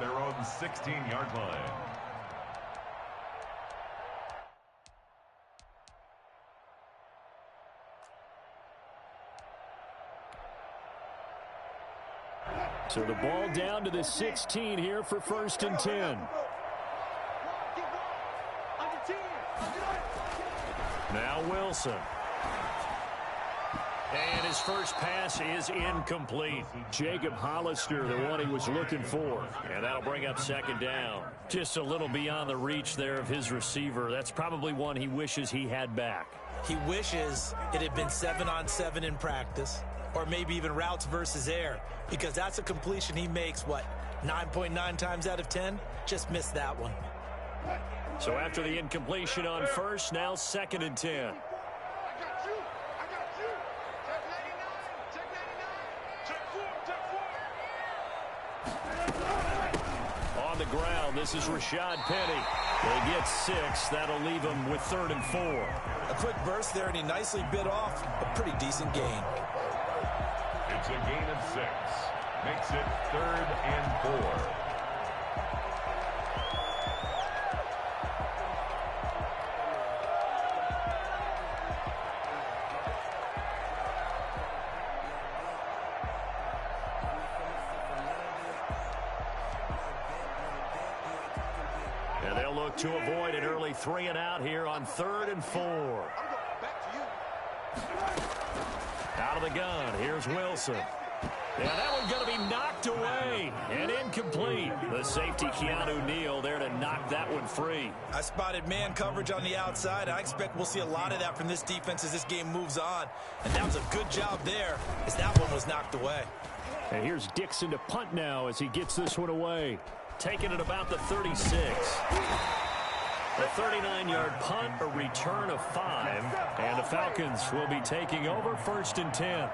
their own 16-yard line. So the ball down to the 16 here for 1st and 10. Now Wilson. And his first pass is incomplete. Jacob Hollister, the one he was looking for. And that'll bring up 2nd down. Just a little beyond the reach there of his receiver. That's probably one he wishes he had back. He wishes it had been 7-on-7 in practice, or maybe even routes versus air, because that's a completion he makes, 9.9 times out of 10? Just missed that one. So after the incompletion on first, now 2nd and 10. On the ground, this is Rashad Penny. They get 6. That'll leave them with 3rd and 4. A quick burst there, and he nicely bit off a pretty decent gain. It's a gain of 6. Makes it 3rd and 4. And they'll look to avoid an early 3 and out here on 3rd and 4. Out of the gun, here's Wilson. Yeah, that one's going to be knocked away and incomplete. The safety, Keanu Neal, there to knock that one free. I spotted man coverage on the outside. I expect we'll see a lot of that from this defense as this game moves on. And that was a good job there as that one was knocked away. And here's Dixon to punt now as he gets this one away. Taking it about the 36. A 39-yard punt, a return of 5. And the Falcons will be taking over 1st and 10.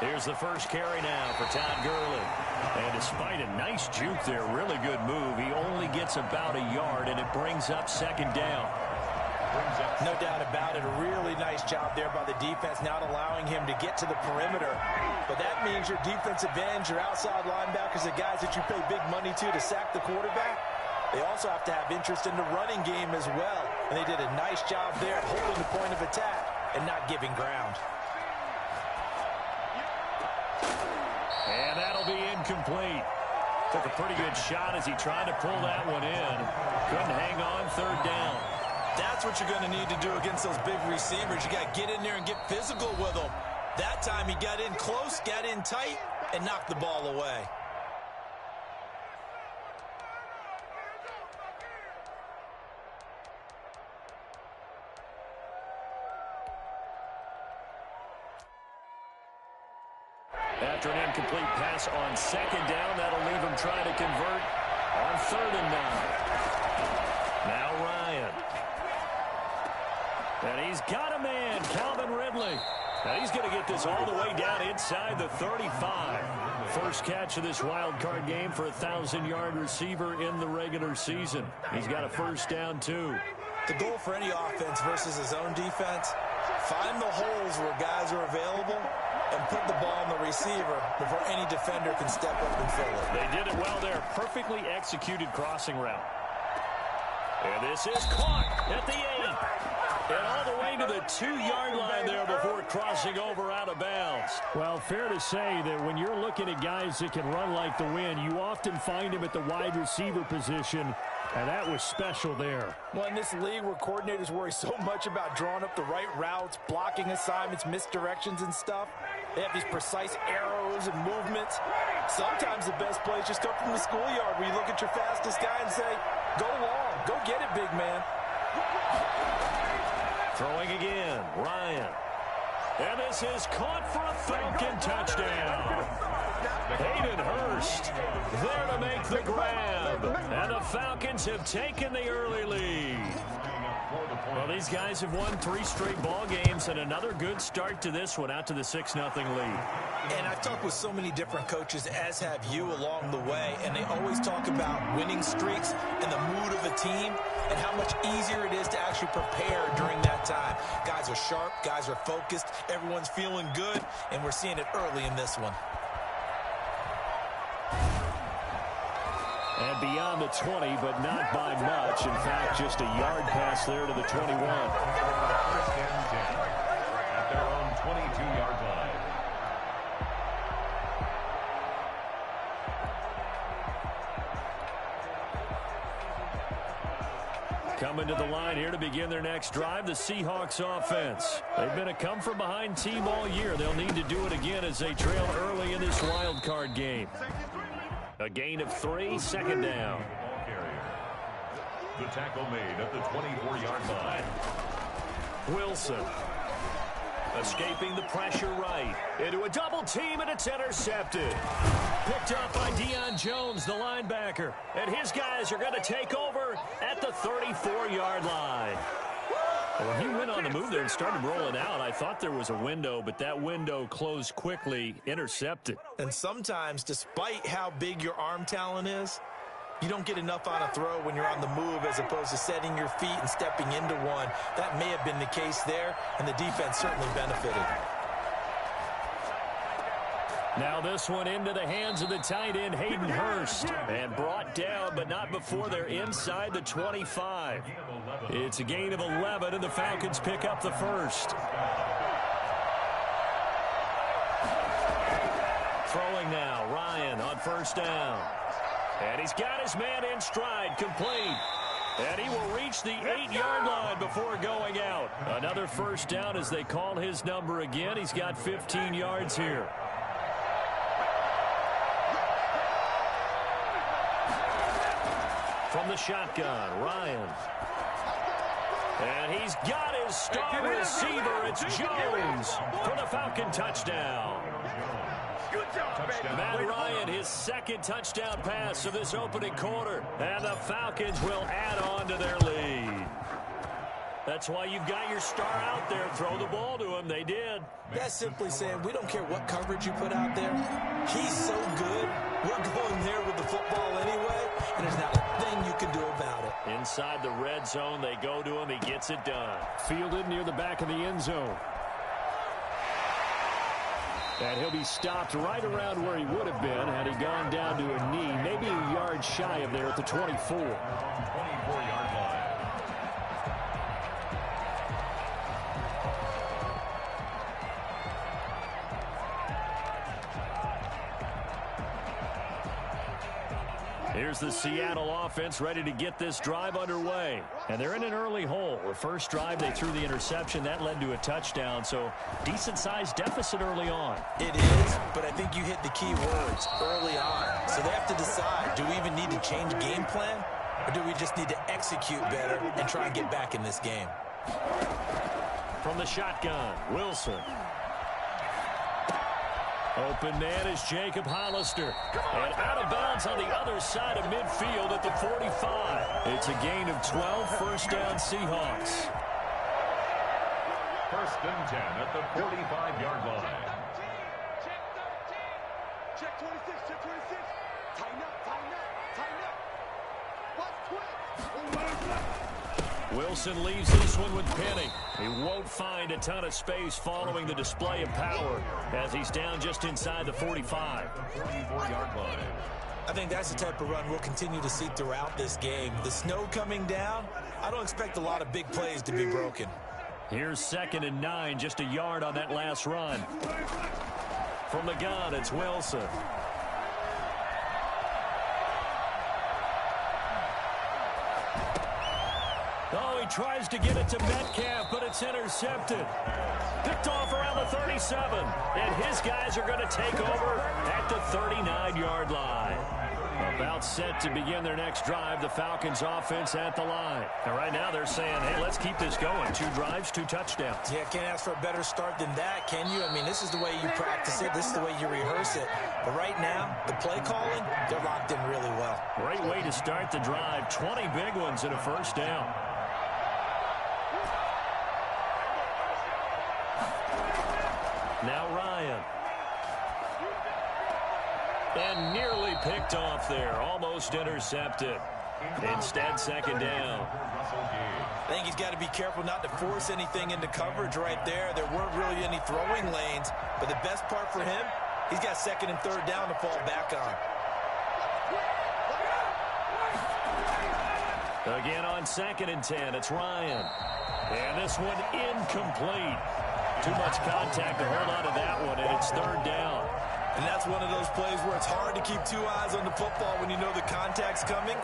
Here's the first carry now for Todd Gurley. And despite a nice juke there, really good move, he only gets about a yard, and it brings up 2nd down. No doubt about it. A really nice job there by the defense, not allowing him to get to the perimeter. But that means your defensive ends, your outside linebackers, the guys that you pay big money to sack the quarterback, they also have to have interest in the running game as well. And they did a nice job there holding the point of attack and not giving ground. And that'll be incomplete. Took a pretty good shot as he tried to pull that one in. Couldn't hang on, 3rd down. That's what you're going to need to do against those big receivers. You got to get in there and get physical with them. That time he got in close, got in tight, and knocked the ball away. After an incomplete pass on 2nd down, that'll leave him trying to convert on 3rd and 9. Now Ryan. And he's got a man, Calvin Ridley. Now he's going to get this all the way down inside the 35. First catch of this wild card game for a 1,000-yard receiver in the regular season. He's got a 1st down, too. The goal for any offense versus his own defense, find the holes where guys are available and put the ball on the receiver before any defender can step up and fill it. They did it well there. Perfectly executed crossing route. And this is caught at the 8. And all the way to the 2-yard line there before crossing over out of bounds. Well, fair to say that when you're looking at guys that can run like the wind, you often find him at the wide receiver position. And that was special there. Well, in this league where coordinators worry so much about drawing up the right routes, blocking assignments, misdirections and stuff, they have these precise arrows and movements. Sometimes the best plays just come from the schoolyard where you look at your fastest guy and say, go long, go get it, big man. Throwing again, Ryan. And this is caught for a Falcon touchdown. Hayden Hurst there to make the grab. And the Falcons have taken the early lead. the point. Well, these guys have won 3 straight ball games, and another good start to this one, out to the 6-0 lead. And I've talked with so many different coaches, as have you, along the way, and they always talk about winning streaks and the mood of a team and how much easier it is to actually prepare during that time. Guys are sharp, guys are focused, everyone's feeling good, and we're seeing it early in this one. And beyond the 20, but not by much. In fact, just a yard pass there to the 21. First and 10 at their own 22-yard line. Coming to the line here to begin their next drive, the Seahawks offense. They've been a come-from-behind team all year. They'll need to do it again as they trail early in this wild card game. A gain of 3, second down. The tackle made at the 24-yard line. Wilson escaping the pressure right. Into a double team, and it's intercepted. Picked up by Deion Jones, the linebacker. And his guys are going to take over at the 34-yard line. When he went on the move there and started rolling out, I thought there was a window, but that window closed quickly, intercepted. And sometimes, despite how big your arm talent is, you don't get enough on a throw when you're on the move as opposed to setting your feet and stepping into one. That may have been the case there, and the defense certainly benefited. Now this one into the hands of the tight end, Hayden Hurst. And brought down, but not before they're inside the 25. It's a gain of 11, and the Falcons pick up the first. Throwing now, Ryan on first down. And he's got his man in stride, complete. And he will reach the 8-yard line before going out. Another first down as they call his number again. He's got 15 yards here. From the shotgun, Ryan. And he's got his star receiver. It's Jones for the Falcon touchdown. Matt Ryan, his second touchdown pass of this opening quarter. And the Falcons will add on to their lead. That's why you've got your star out there. Throw the ball to him. They did. That's simply saying we don't care what coverage you put out there. He's so good. We're going there with the football anyway, and there's not a thing you can do about it. Inside the red zone, they go to him. He gets it done. Fielded near the back of the end zone. And he'll be stopped right around where he would have been had he gone down to a knee, maybe a yard shy of there at the 24. 24-yard line. Here's the Seattle offense ready to get this drive underway. And they're in an early hole. The first drive, they threw the interception. That led to a touchdown, so decent-sized deficit early on. It is, but I think you hit the key words, early on. So they have to decide, do we even need to change game plan, or do we just need to execute better and try and get back in this game? From the shotgun, Wilson. Open man is Jacob Hollister. And out of bounds on the other side of midfield at the 45. It's a gain of 12, first down Seahawks. First and 10 at the 45-yard line. Check 26, check 26. Tighten up, tighten up, tighten up. What's twist? Wilson leaves this one with Penny. He won't find a ton of space following the display of power as he's down just inside the 45. 44-yard line. I think that's the type of run we'll continue to see throughout this game. The snow coming down, I don't expect a lot of big plays to be broken. Here's 2nd and 9, just a yard on that last run. From the gun, it's Wilson. Oh, he tries to get it to Metcalf, but it's intercepted. Picked off around the 37. And his guys are going to take over at the 39-yard line. About set to begin their next drive, the Falcons offense at the line. And right now they're saying, hey, let's keep this going. 2 drives, 2 touchdowns. Yeah, can't ask for a better start than that, can you? I mean, this is the way you practice it. This is the way you rehearse it. But right now, the play calling, they're locked in really well. Great way to start the drive. 20 big ones and a first down. Now Ryan. And nearly picked off there. Almost intercepted. Instead, second down. I think he's got to be careful not to force anything into coverage right there. There weren't really any throwing lanes. But the best part for him, he's got second and third down to fall back on. Again on 2nd and 10, it's Ryan. And this one incomplete. Too much contact to hold on to that one, and it's third down. And that's one of those plays where it's hard to keep two eyes on the football when you know the contact's coming,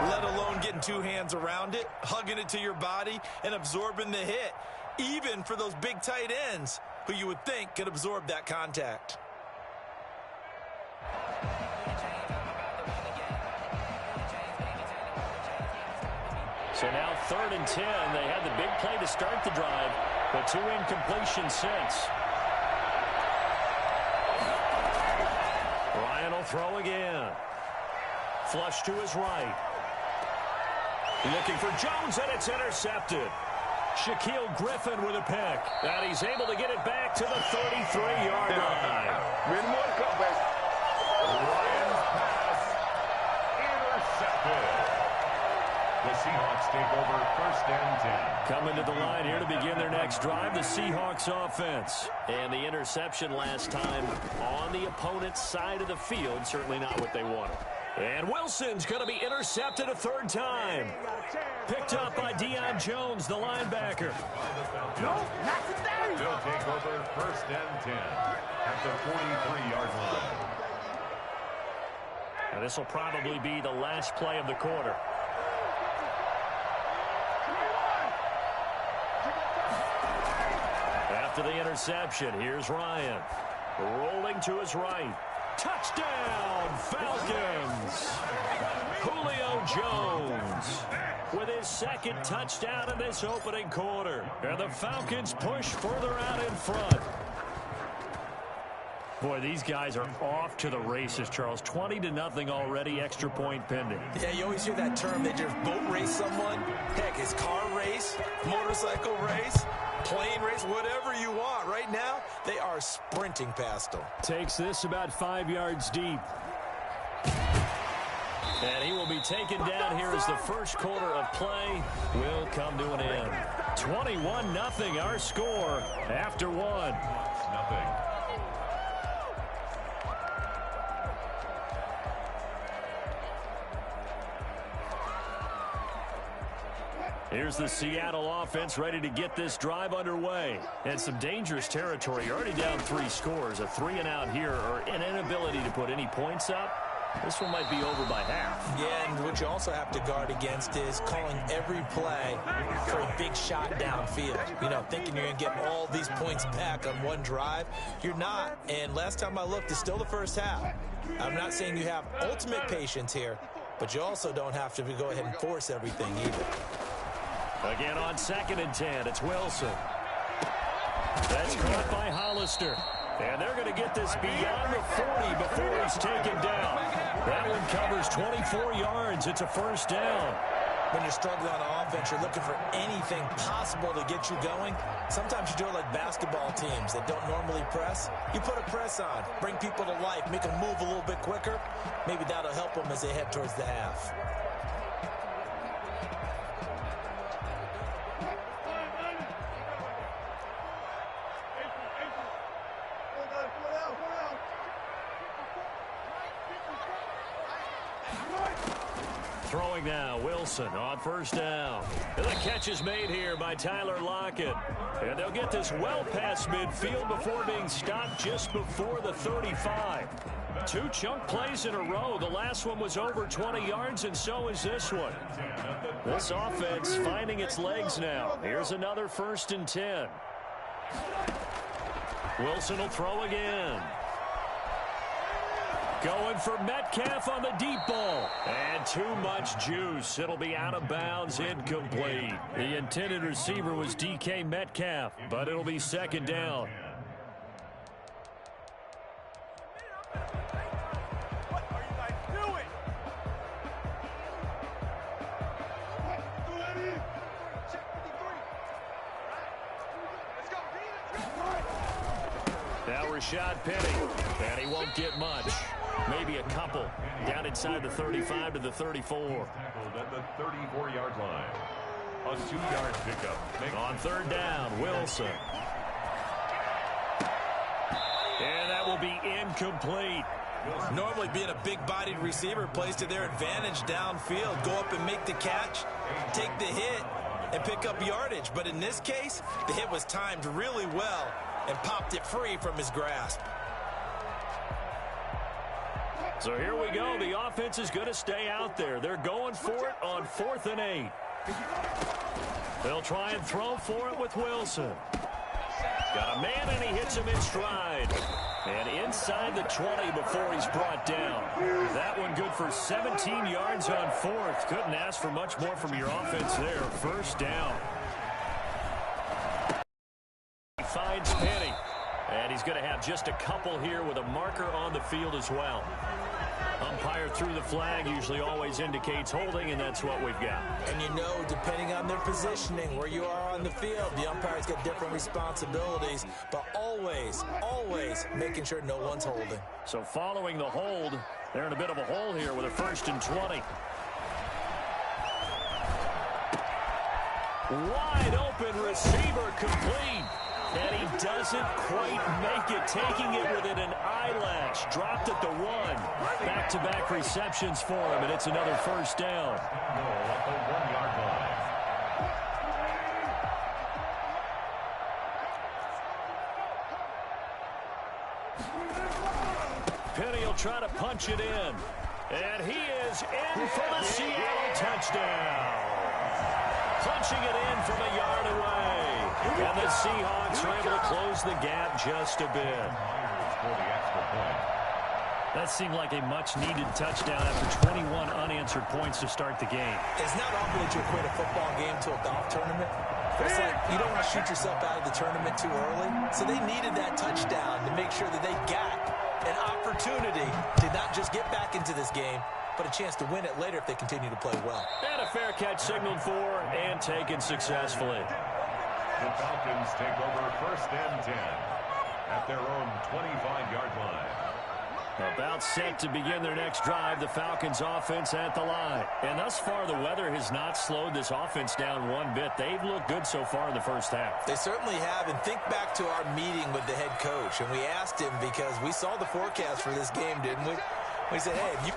let alone getting two hands around it, hugging it to your body, and absorbing the hit, even for those big tight ends who you would think could absorb that contact. So now 3rd and 10. They had the big play to start the drive, but 2 incompletions since. Ryan will throw again. Flush to his right. Looking for Jones, and it's intercepted. Shaquille Griffin with a pick. And he's able to get it back to the 33-yard line. Ryan's pass intercepted. The Seahawks take over 1st and 10. Coming to the line here to begin their next drive, the Seahawks offense. And the interception last time on the opponent's side of the field, certainly not what they wanted. And Wilson's going to be intercepted a 3rd time. Picked up by Deion Jones, the linebacker. They'll take over 1st and 10 at the 43-yard line. And this will probably be the last play of the quarter. After the interception, here's Ryan. Rolling to his right. Touchdown, Falcons! Julio Jones with his 2nd touchdown in this opening quarter. And the Falcons push further out in front. Boy, these guys are off to the races, Charles. 20-0 already, extra point pending. Yeah, you always hear that term. They just boat race someone. Heck, it's car race, motorcycle race, plane race, whatever you want. Right now, they are sprinting past them. Takes this about 5 yards deep. And he will be taken down here as the first quarter of play will come to an end. 21-0 our score after one. Nothing. Here's the Seattle offense ready to get this drive underway. And some dangerous territory. You're already down 3 scores. A 3-and-out here or an inability to put any points up. This one might be over by half. Yeah, and what you also have to guard against is calling every play for a big shot downfield. You know, thinking you're going to get all these points back on one drive. You're not. And last time I looked, it's still the first half. I'm not saying you have ultimate patience here, but you also don't have to go ahead and force everything either. Again on 2nd and 10, it's Wilson. That's caught by Hollister. And they're going to get this beyond the 40 before he's taken down. That one covers 24 yards. It's a 1st down. When you're struggling on offense, you're looking for anything possible to get you going. Sometimes you do it like basketball teams that don't normally press. You put a press on, bring people to life, make them move a little bit quicker. Maybe that'll help them as they head towards the half. Throwing now, Wilson on 1st down. And the catch is made here by Tyler Lockett. And they'll get this well past midfield before being stopped just before the 35. 2 chunk plays in a row. The last one was over 20 yards, and so is this one. This offense finding its legs now. Here's another 1st and 10. Wilson will throw again. Going for Metcalf on the deep ball. And too much juice. It'll be out of bounds, incomplete. The intended receiver was DK Metcalf, but it'll be 2nd down. Now Rashad Penny, and he won't get much. Maybe a couple. Down inside the 35 to the 34. Tackled at the 34-yard line. A 2-yard pickup. On third down, Wilson. And that will be incomplete. Normally being a big-bodied receiver plays to their advantage downfield. Go up and make the catch, take the hit, and pick up yardage. But in this case, the hit was timed really well and popped it free from his grasp. So here we go. The offense is going to stay out there. They're going for it on 4th and 8. They'll try and throw for it with Wilson. Got a man, and he hits him in stride. And inside the 20 before he's brought down. That one good for 17 yards on 4th. Couldn't ask for much more from your offense there. First down. He finds Penny. And he's going to have just a couple here with a marker on the field as well. Umpire threw the flag, usually always indicates holding, and that's what we've got. And you know, depending on their positioning, where you are on the field, the umpire's got different responsibilities, but always, always making sure no one's holding. So following the hold, they're in a bit of a hole here with a 1st and 20. Wide open receiver complete. And he doesn't quite make it, taking it within an eyelash. Dropped at the 1. Back-to-back receptions for him, and it's another first down. At the 1-yard line. Penny will try to punch it in. And he is in for the Seattle touchdown. Punching it in from a yard away. And the Seahawks are able to close the gap just a bit. That seemed like a much-needed touchdown after 21 unanswered points to start the game. It's not awful to equate a football game to a golf tournament. But it's like you don't want to shoot yourself out of the tournament too early. So they needed that touchdown to make sure that they got an opportunity to not just get back into this game, but a chance to win it later if they continue to play well. And a fair catch signaled for and taken successfully. The Falcons take over 1st and 10 at their own 25-yard line. About set to begin their next drive, the Falcons offense at the line. And thus far, the weather has not slowed this offense down one bit. They've looked good so far in the first half. They certainly have. And think back to our meeting with the head coach. And we asked him because we saw the forecast for this game, didn't we? We said, hey, if you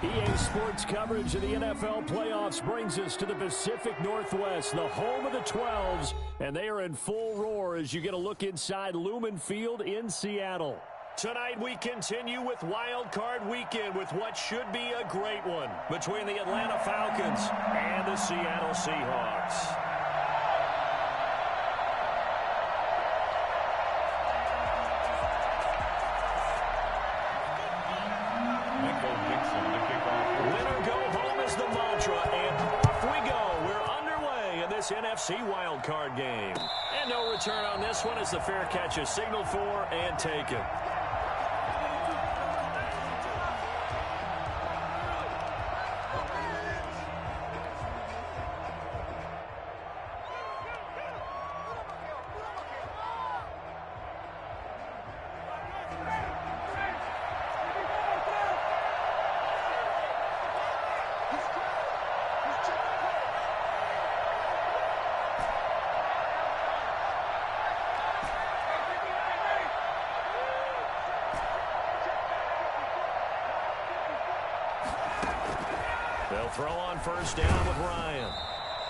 EA Sports coverage of the NFL playoffs brings us to the Pacific Northwest, the home of the 12s, and they are in full roar as you get a look inside Lumen Field in Seattle. Tonight we continue with Wild Card Weekend with what should be a great one between the Atlanta Falcons and the Seattle Seahawks. NFC wildcard game. And no return on this one as the fair catch is signaled for and taken. They'll throw on first down with Ryan.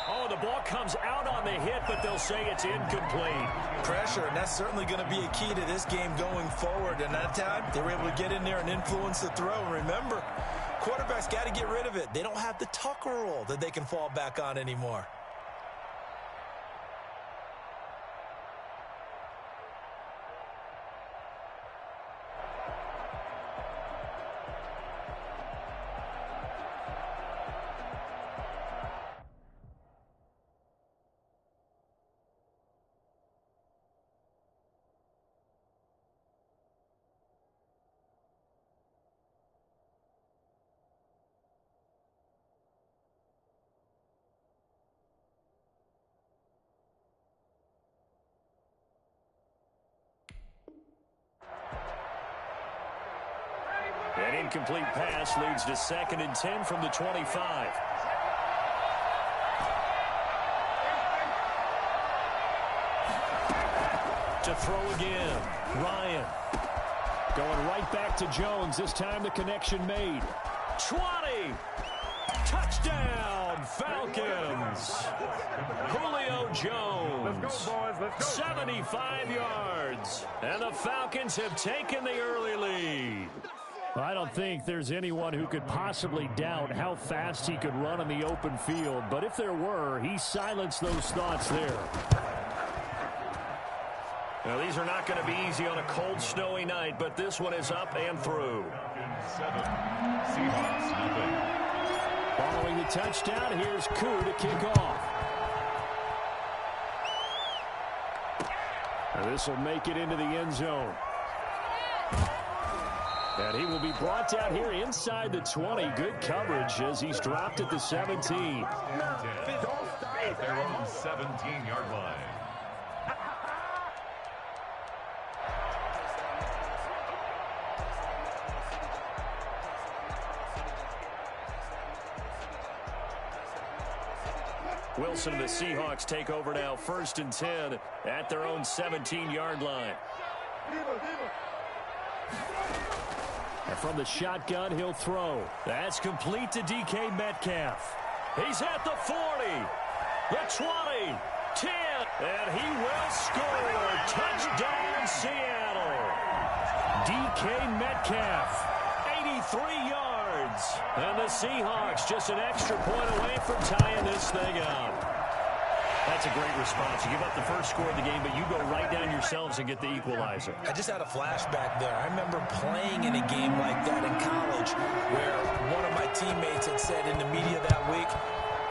Oh, the ball comes out on the hit, but they'll say it's incomplete. Pressure, and that's certainly going to be a key to this game going forward. And that time, they were able to get in there and influence the throw. And remember, quarterbacks got to get rid of it. They don't have the Tucker rule that they can fall back on anymore. An incomplete pass leads to 2nd and 10 from the 25. To throw again. Ryan. Going right back to Jones. This time the connection made. 20. Touchdown, Falcons. Julio Jones. 75 yards. And the Falcons have taken the early lead. I don't think there's anyone who could possibly doubt how fast he could run on the open field. But if there were, he silenced those thoughts there. Now, these are not going to be easy on a cold, snowy night, but this one is up and through. 7. Seahawks, nothing. Following the touchdown, here's Koo to kick off. Now, this will make it into the end zone. And he will be brought down here inside the 20. Good coverage as he's dropped at the 17. At their own 17-yard line. Wilson and the Seahawks take over now, 1st and 10 at their own 17-yard line. And from the shotgun, he'll throw. That's complete to DK Metcalf. He's at the 40, the 20, 10, and he will score. Touchdown, Seattle. DK Metcalf, 83 yards. And the Seahawks just an extra point away from tying this thing up. That's a great response. You give up the first score of the game, but you go right down yourselves and get the equalizer. I just had a flashback there. I remember playing in a game like that in college where one of my teammates had said in the media that week,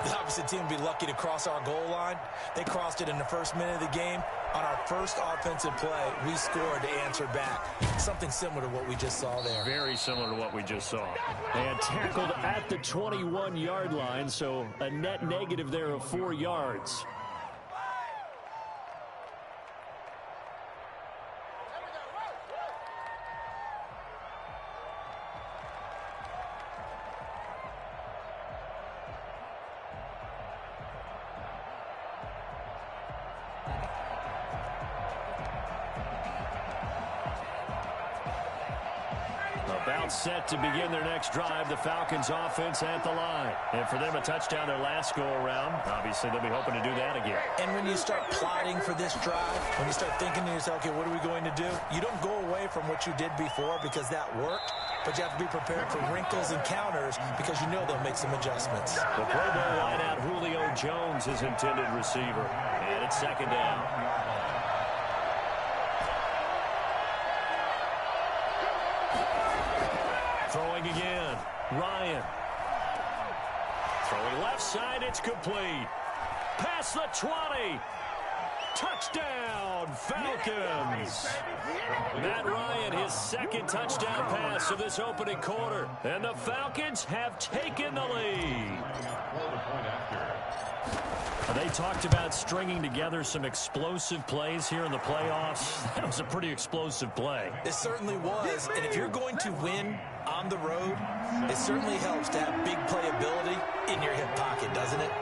the opposite team would be lucky to cross our goal line. They crossed it in the first minute of the game. On our first offensive play, we scored to answer back. Something similar to what we just saw there. Very similar to what we just saw. And tackled at the 21-yard line, so a net negative there of 4 yards. About set to begin their next drive, the Falcons offense at the line. And for them, a touchdown their last go-around. Obviously, they'll be hoping to do that again. And when you start plotting for this drive, when you start thinking to yourself, okay, what are we going to do? You don't go away from what you did before because that worked, but you have to be prepared for wrinkles and counters because you know they'll make some adjustments. The Pro Bowl wideout Julio Jones is intended receiver. And it's second down. Throwing again. Ryan. Throwing left side. It's complete. Past the 20. Touchdown, Falcons. Matt Ryan, his second touchdown pass of this opening quarter. And the Falcons have taken the lead. They talked about stringing together some explosive plays here in the playoffs. That was a pretty explosive play. It certainly was. And if you're going to win on the road, it certainly helps to have big playability in your hip pocket, doesn't it?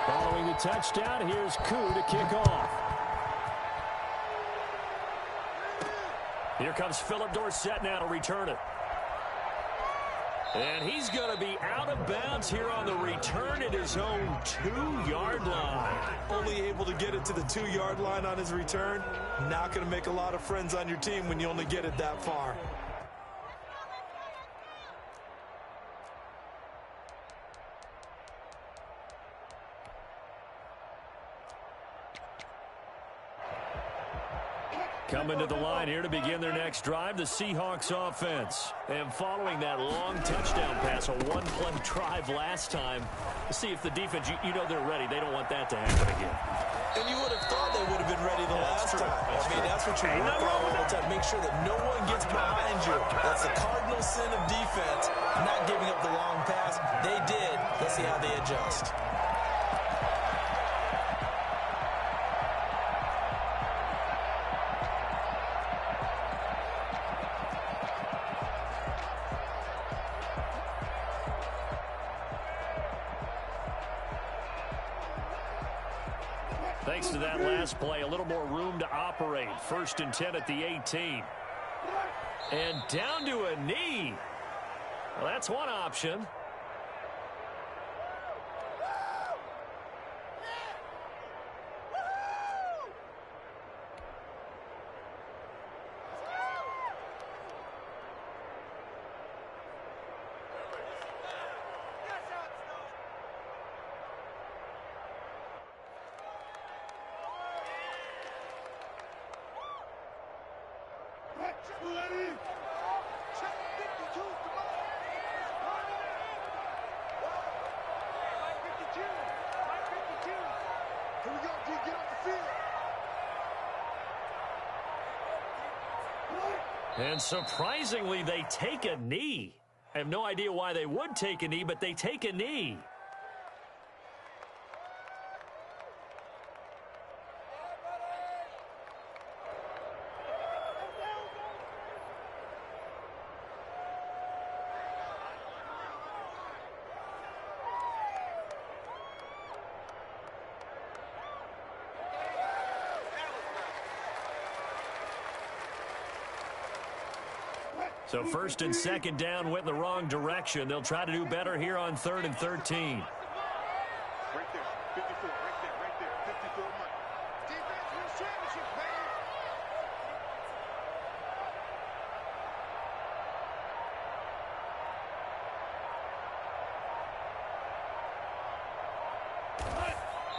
Following the touchdown, here's Koo to kick off. Here comes Philip Dorsett now to return it. And he's going to be out of bounds here on the return at his own 2-yard line. Only able to get it to the 2-yard line on his return. Not going to make a lot of friends on your team when you only get it that far. Coming to the line here to begin their next drive, the Seahawks offense. And following that long touchdown pass, a one-play drive last time, to see if the defense, you know they're ready. They don't want that to happen again. And you would have thought they would have been ready the last time. That's what you work on all the time. Make sure that no one gets behind you. That's the cardinal sin of defense, not giving up the long pass. They did. Let's see how they adjust. Thanks to that last play, a little more room to operate. 1st and 10 at the 18. And down to a knee. Well, that's one option. And surprisingly, they take a knee. I have no idea why they would take a knee, but they take a knee. So 1st and 2nd down went in the wrong direction. They'll try to do better here on 3rd and 13. Right there, 54, right there, 54. Defense wins championships,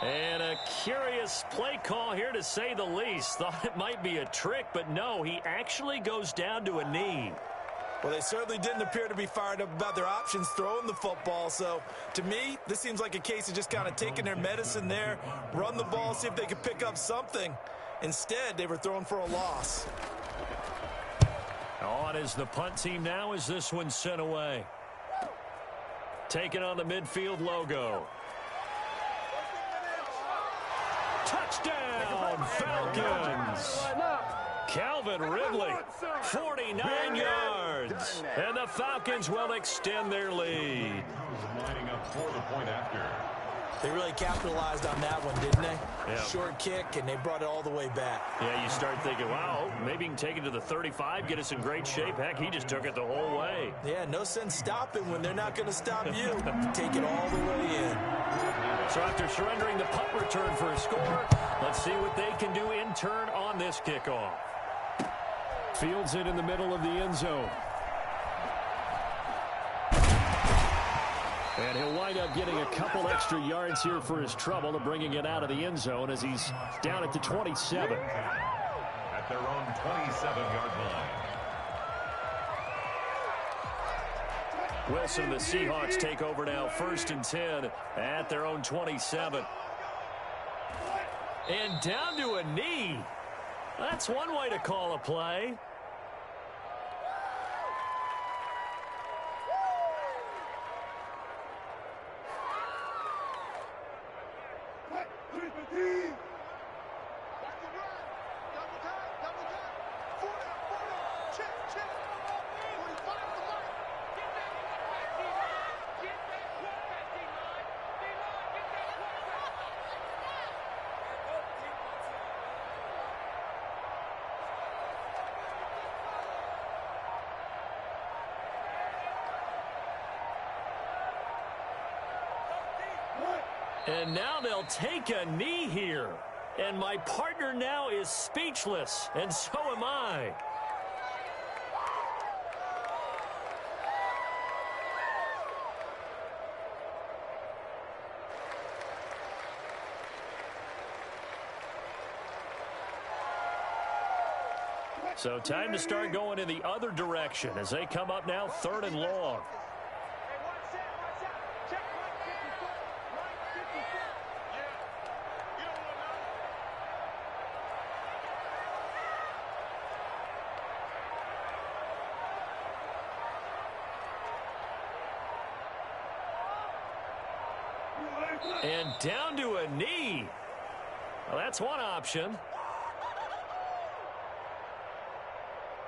man. And a curious play call here, to say the least. Thought it might be a trick, but no, he actually goes down to a knee. Well, they certainly didn't appear to be fired up about their options throwing the football. So, to me, this seems like a case of just kind of taking their medicine there, run the ball, see if they could pick up something. Instead, they were throwing for a loss. On is the punt team now as this one's sent away. Taking on the midfield logo. Touchdown, Falcons! Calvin Ridley, 49 yards. And the Falcons will extend their lead. Lining up for the point after. They really capitalized on that one, didn't they? Yeah. Short kick, and they brought it all the way back. Yeah, you start thinking, wow, maybe he can take it to the 35, get us in great shape. Heck, he just took it the whole way. Yeah, no sense stopping when they're not going to stop you. Take it all the way in. So after surrendering the punt return for a score, let's see what they can do in turn on this kickoff. Fields it in the middle of the end zone. And he'll wind up getting a couple extra yards here for his trouble to bringing it out of the end zone as he's down at the 27. At their own 27-yard line. Wilson and the Seahawks take over now, 1st and 10 at their own 27. And down to a knee. That's one way to call a play. And now they'll take a knee here. And my partner now is speechless, and so am I. So time to start going in the other direction as they come up now 3rd and long. And down to a knee. Well, that's one option.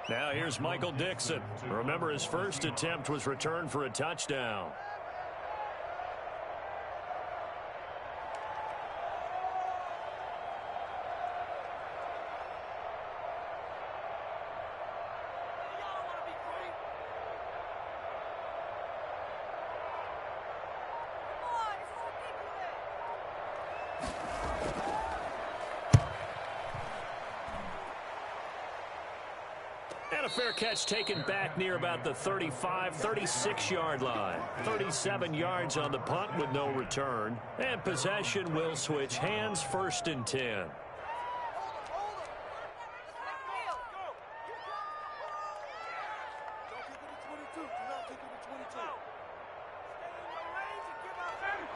Now here's Michael Dixon. Remember, his first attempt was returned for a touchdown. And a fair catch taken back near about the 35, 36-yard line. 37 yards on the punt with no return. And possession will switch hands, 1st and 10.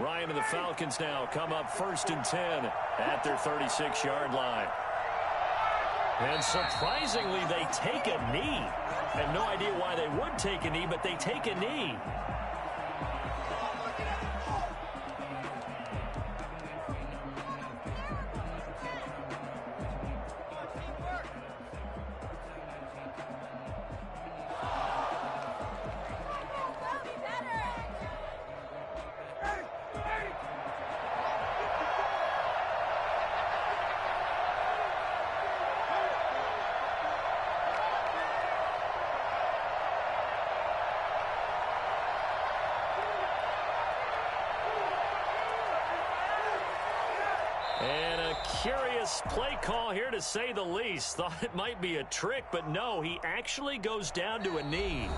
Ryan and the Falcons now come up 1st and 10 at their 36-yard line. And surprisingly, they take a knee. I have no idea why they would take a knee, but they take a knee. And a curious play call here, to say the least. Thought it might be a trick, but no, he actually goes down to a knee.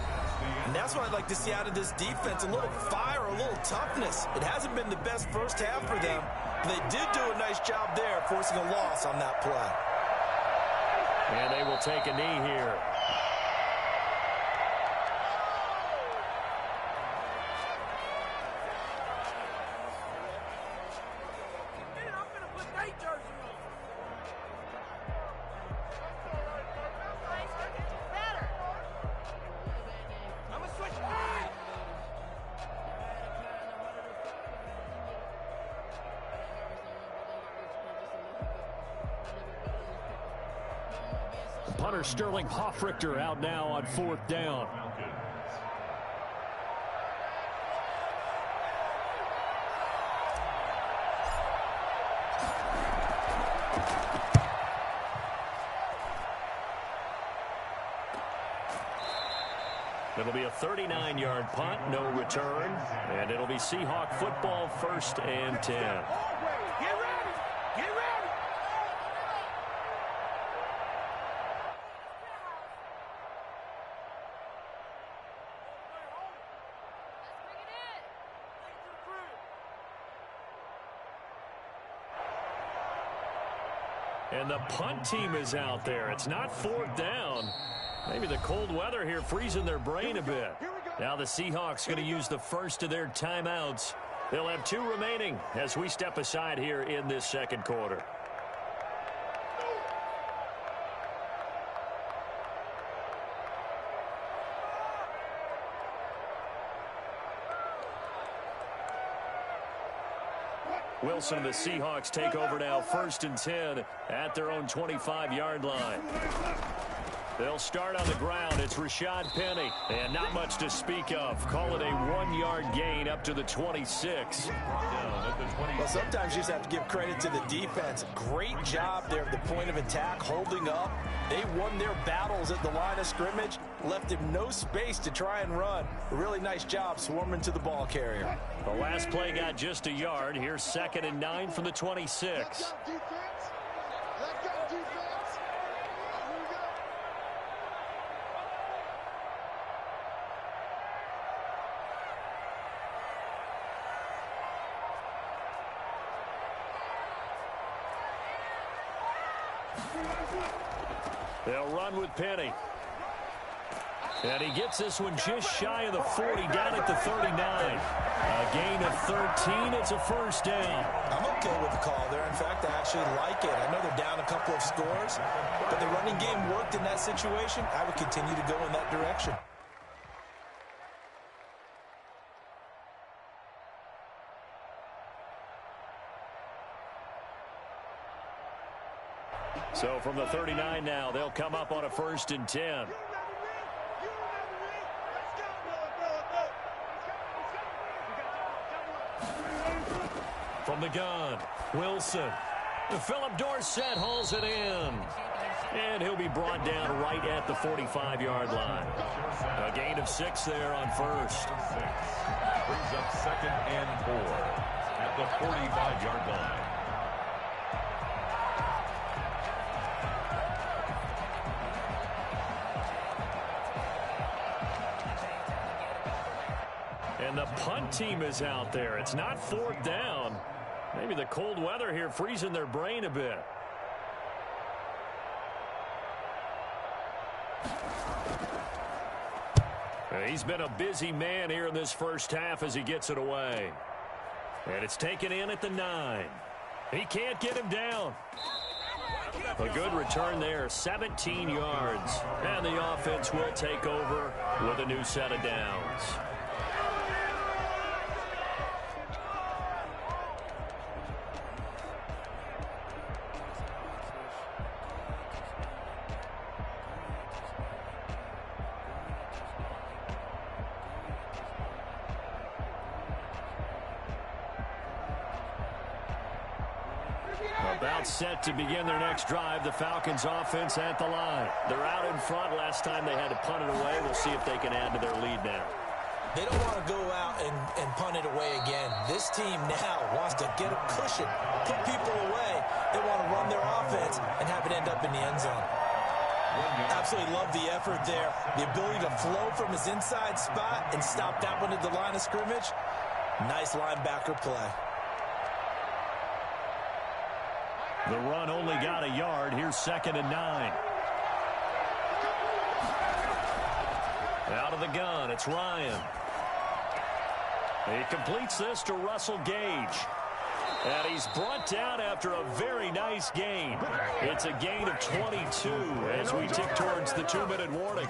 And that's what I'd like to see out of this defense, a little fire, a little toughness. It hasn't been the best first half for them, but they did do a nice job there, forcing a loss on that play. And they will take a knee here. Punter Sterling Hoffrichter out now on 4th down. It'll be a 39-yard punt, no return, and it'll be Seahawk football, 1st and 10. Get ready! Get ready! And the punt team is out there. It's not 4th down. Maybe the cold weather here freezing their brain a bit. Now the Seahawks going to use the first of their timeouts. They'll have 2 remaining as we step aside here in this second quarter. Wilson and the Seahawks take over now, 1st and 10 at their own 25-yard line. They'll start on the ground. It's Rashad Penny. And not much to speak of. Call it a 1-yard gain up to the 26. Well, sometimes you just have to give credit to the defense. Great job there at the point of attack, holding up. They won their battles at the line of scrimmage, left him no space to try and run. A really nice job swarming to the ball carrier. The last play got just a yard. Here's 2nd and 9 from the 26. They'll run with Penny. And he gets this one just shy of the 40, down at the 39. A gain of 13. It's a 1st down. I'm okay with the call there. In fact, I actually like it. I know they're down a couple of scores, but the running game worked in that situation. I would continue to go in that direction. So from the 39 now, they'll come up on a 1st and 10. From the gun, Wilson. Philip Dorsett hauls it in. And he'll be brought down right at the 45-yard line. A gain of 6 there on 1st. Brings up 2nd and 4 at the 45-yard line. And the punt team is out there. It's not 4th down. Maybe the cold weather here freezing their brain a bit. He's been a busy man here in this first half as he gets it away. And it's taken in at the 9. He can't get him down. A good return there, 17 yards. And the offense will take over with a new set of downs. About set to begin their next drive. The Falcons offense at the line. They're out in front. Last time they had to punt it away. We'll see if they can add to their lead now. They don't want to go out and punt it away again. This team now wants to get a cushion, put people away. They want to run their offense and have it end up in the end zone. Absolutely love the effort there. The ability to flow from his inside spot and stop that one at the line of scrimmage. Nice linebacker play. The run only got a yard. Here's 2nd and 9. Out of the gun, it's Ryan. He completes this to Russell Gage. And he's brought down after a very nice gain. It's a gain of 22 as we tick towards the 2-minute warning.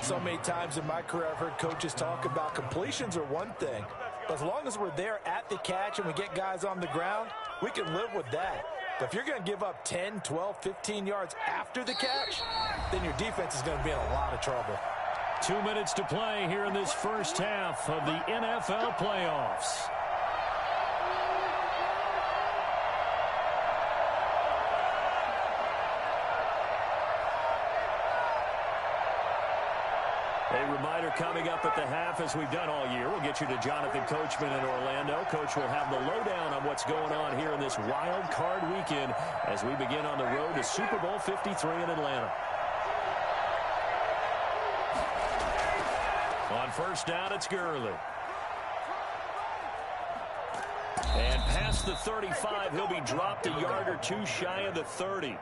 So many times in my career I've heard coaches talk about completions are one thing. But as long as we're there at the catch and we get guys on the ground, we can live with that. But if you're going to give up 10, 12, 15 yards after the catch, then your defense is going to be in a lot of trouble. 2 minutes to play here in this first half of the NFL playoffs. A reminder coming up at the half, as we've done all year. We'll get you to Jonathan Coachman in Orlando. Coach will have the lowdown on what's going on here in this wild card weekend as we begin on the road to Super Bowl 53 in Atlanta. On first down, it's Gurley. And past the 35, he'll be dropped a yard or two shy of the 30.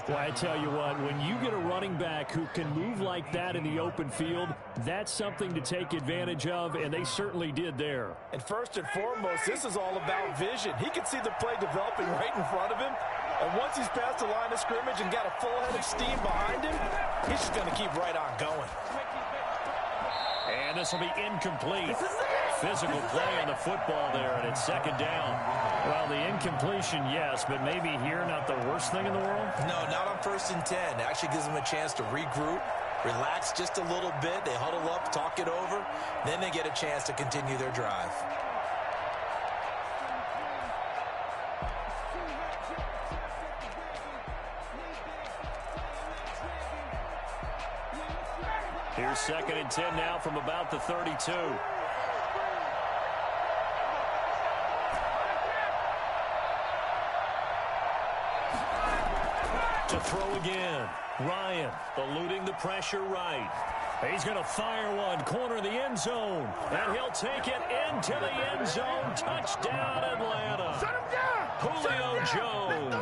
Well, I tell you what, when you get a running back who can move like that in the open field, that's something to take advantage of, and they certainly did there. And first and foremost, this is all about vision. He can see the play developing right in front of him, and once he's past the line of scrimmage and got a full head of steam behind him, he's just going to keep right on going. And this will be incomplete. Physical play on the football there, and it's second down. Well, the incompletion, yes, but maybe here not the worst thing in the world? No, not on 1st and 10. It actually gives them a chance to regroup, relax just a little bit. They huddle up, talk it over. Then they get a chance to continue their drive. Here's 2nd and 10 now from about the 32. To throw again. Ryan eluding the pressure right. He's going to fire one, corner of the end zone. And he'll take it into the end zone. Touchdown, Atlanta. Shut him down. Julio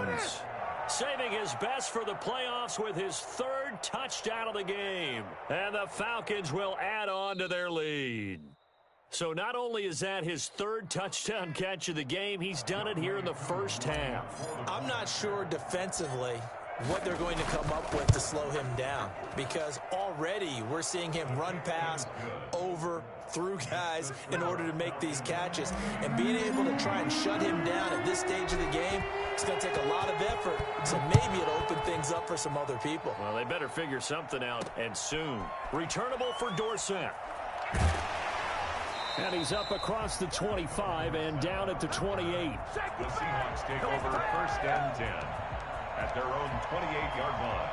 Jones saving his best for the playoffs with his 3rd touchdown of the game. And the Falcons will add on to their lead. So not only is that his 3rd touchdown catch of the game, he's done it here in the first half. I'm not sure defensively what they're going to come up with to slow him down, because already we're seeing him run past, over, through guys in order to make these catches. And being able to try and shut him down at this stage of the game, it's going to take a lot of effort. So maybe it'll open things up for some other people. Well, they better figure something out, and soon. Returnable for Dorsett. And he's up across the 25 and down at the 28. The Seahawks take over 1st and 10 at their own 28-yard line.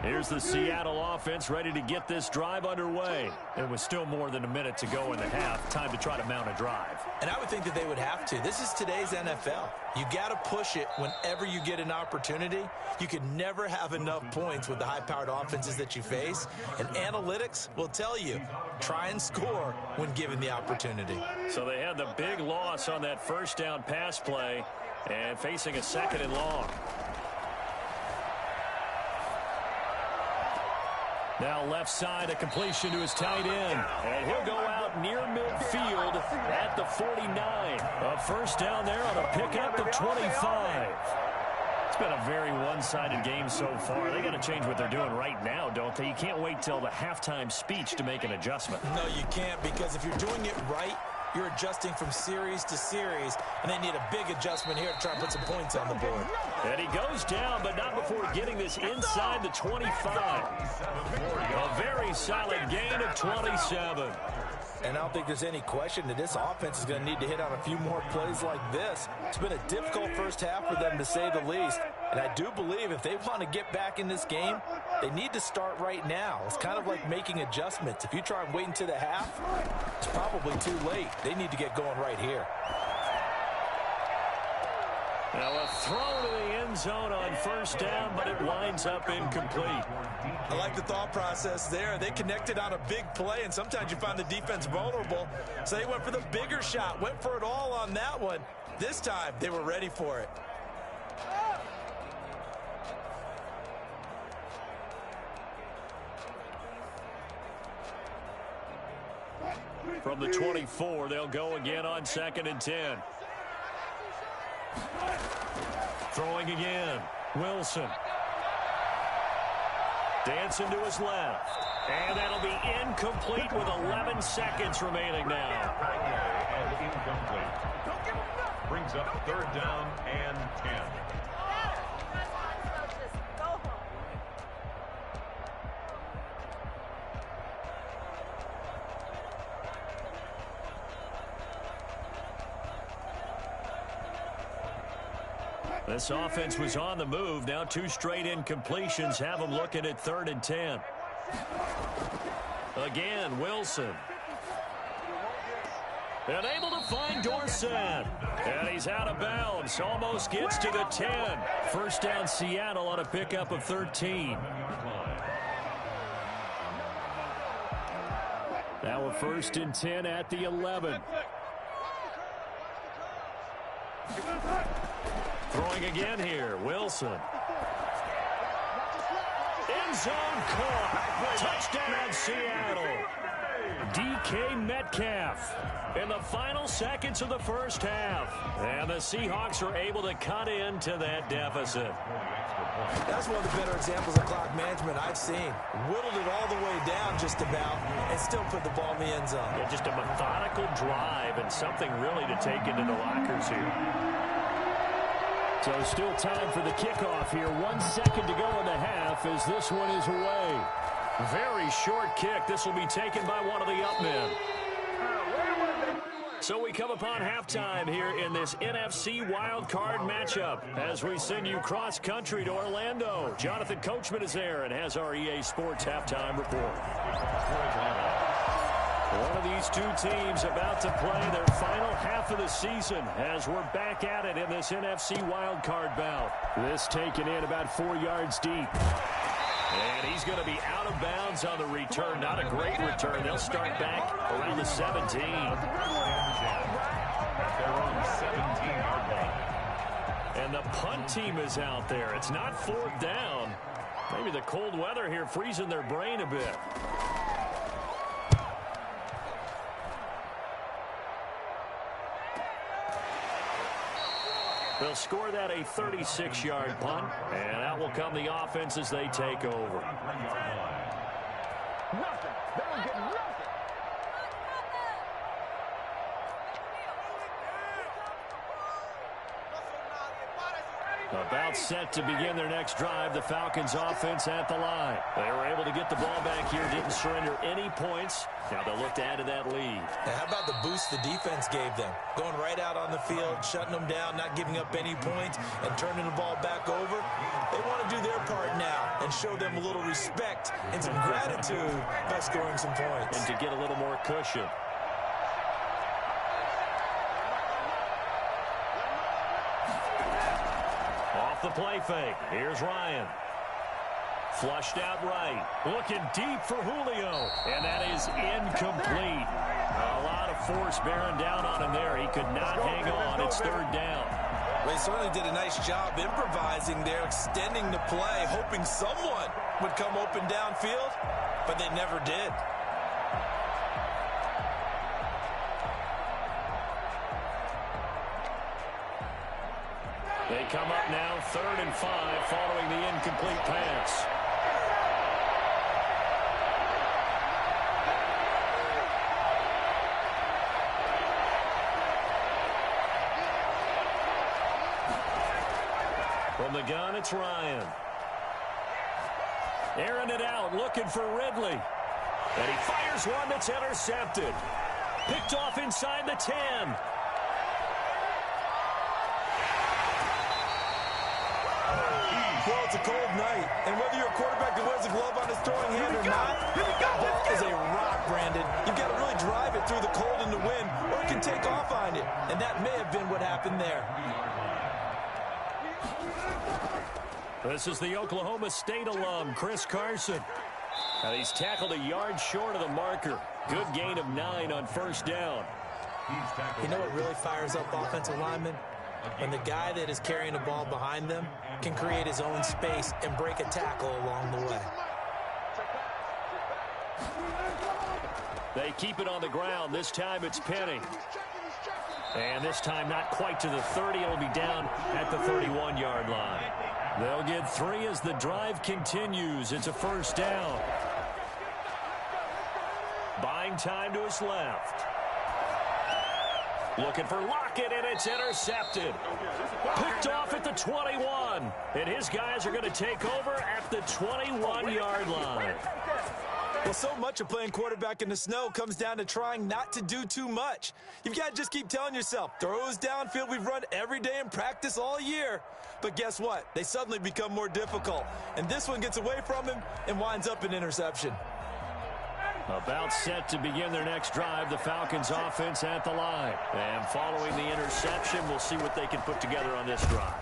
Here's the Seattle offense ready to get this drive underway. It was still more than a minute to go in the half. Time to try to mount a drive. And I would think that they would have to. This is today's NFL. You got to push it whenever you get an opportunity. You can never have enough points with the high-powered offenses that you face. And analytics will tell you, try and score when given the opportunity. So they had the big loss on that first down pass play and facing a 2nd and long. Now left side, a completion to his tight end. And he'll go out near midfield at the 49. A first down there on a pickup of 25. It's been a very one-sided game so far. They got to change what they're doing right now, don't they? You can't wait till the halftime speech to make an adjustment. No, you can't, because if you're doing it right, you're adjusting from series to series, and they need a big adjustment here to try and put some points on the board. And he goes down, but not before getting this inside the 25. A very solid gain of 27. And I don't think there's any question that this offense is going to need to hit on a few more plays like this. It's been a difficult first half for them, to say the least. And I do believe if they want to get back in this game, they need to start right now. It's kind of like making adjustments. If you try and wait until the half, it's probably too late. They need to get going right here. Now a throw to the end zone on first down, but it winds up incomplete. I like the thought process there. They connected on a big play, and sometimes you find the defense vulnerable. So they went for the bigger shot, went for it all on that one. This time, they were ready for it. From the 24, they'll go again on 2nd and 10. Throwing again. Wilson. Dancing to his left. And that'll be incomplete with 11 seconds remaining now. And incomplete. Brings up 3rd down and 10. This offense was on the move. Now 2 straight incompletions have them looking at 3rd and 10. Again, Wilson. And able to find Dorsett. And he's out of bounds. Almost gets to the 10. First down Seattle on a pickup of 13. Now we're 1st and 10 at the 11. Throwing again here, Wilson. End zone caught. Touchdown, Seattle. DK Metcalf in the final seconds of the first half. And the Seahawks are able to cut into that deficit. That's one of the better examples of clock management I've seen. Whittled it all the way down just about and still put the ball in the end zone. Yeah, just a methodical drive and something really to take into the lockers here. So still time for the kickoff here. 1 second to go in the half as this one is away. Very short kick. This will be taken by one of the up men. So we come upon halftime here in this NFC wildcard matchup as we send you cross-country to Orlando. Jonathan Coachman is there and has our EA Sports halftime report. One of these 2 teams about to play their final half of the season as we're back at it in this NFC wildcard bout. This taken in about 4 yards deep. And he's going to be out of bounds on the return. Not a great return. They'll start back around the 17. And the punt team is out there. It's not 4th down. Maybe the cold weather here freezing their brain a bit. They'll score that a 36-yard punt, and out will come the offense as they take over. About set to begin their next drive, the Falcons offense at the line. They were able to get the ball back here, didn't surrender any points. Now they'll look to add to that lead. Now how about the boost the defense gave them? Going right out on the field, shutting them down, not giving up any points, and turning the ball back over. They want to do their part now and show them a little respect and some gratitude by scoring some points. And to get a little more cushion. The play fake. Here's Ryan. Flushed out right. Looking deep for Julio. And that is incomplete. A lot of force bearing down on him there. He could not hang on. It's 3rd down. Well, he certainly did a nice job improvising there, extending the play, hoping someone would come open downfield, but they never did. They come up now 3rd and 5 following the incomplete pass. From the gun, it's Ryan. Airing it out, looking for Ridley. And he fires one that's intercepted. Picked off inside the 10. Well, it's a cold night, and whether you're a quarterback that wears a glove on his throwing hand or not, that ball is a rock, Brandon. You've got to really drive it through the cold and the wind, or it can take off on you, and that may have been what happened there. This is the Oklahoma State alum, Chris Carson. And he's tackled a yard short of the marker. Good gain of 9 on 1st down. You know what really fires up offensive linemen? When the guy that is carrying the ball behind them can create his own space and break a tackle along the way. They keep it on the ground. This time it's Penny. And this time not quite to the 30. It'll be down at the 31-yard line. They'll get 3 as the drive continues. It's a 1st down. Buying time to his left. Looking for Lockett, and it's intercepted. Picked off at the 21. And his guys are going to take over at the 21-yard line. Well, so much of playing quarterback in the snow comes down to trying not to do too much. You've got to just keep telling yourself, throws downfield we've run every day in practice all year. But guess what? They suddenly become more difficult. And this one gets away from him and winds up an interception. About set to begin their next drive, the Falcons offense at the line. And following the interception, we'll see what they can put together on this drive.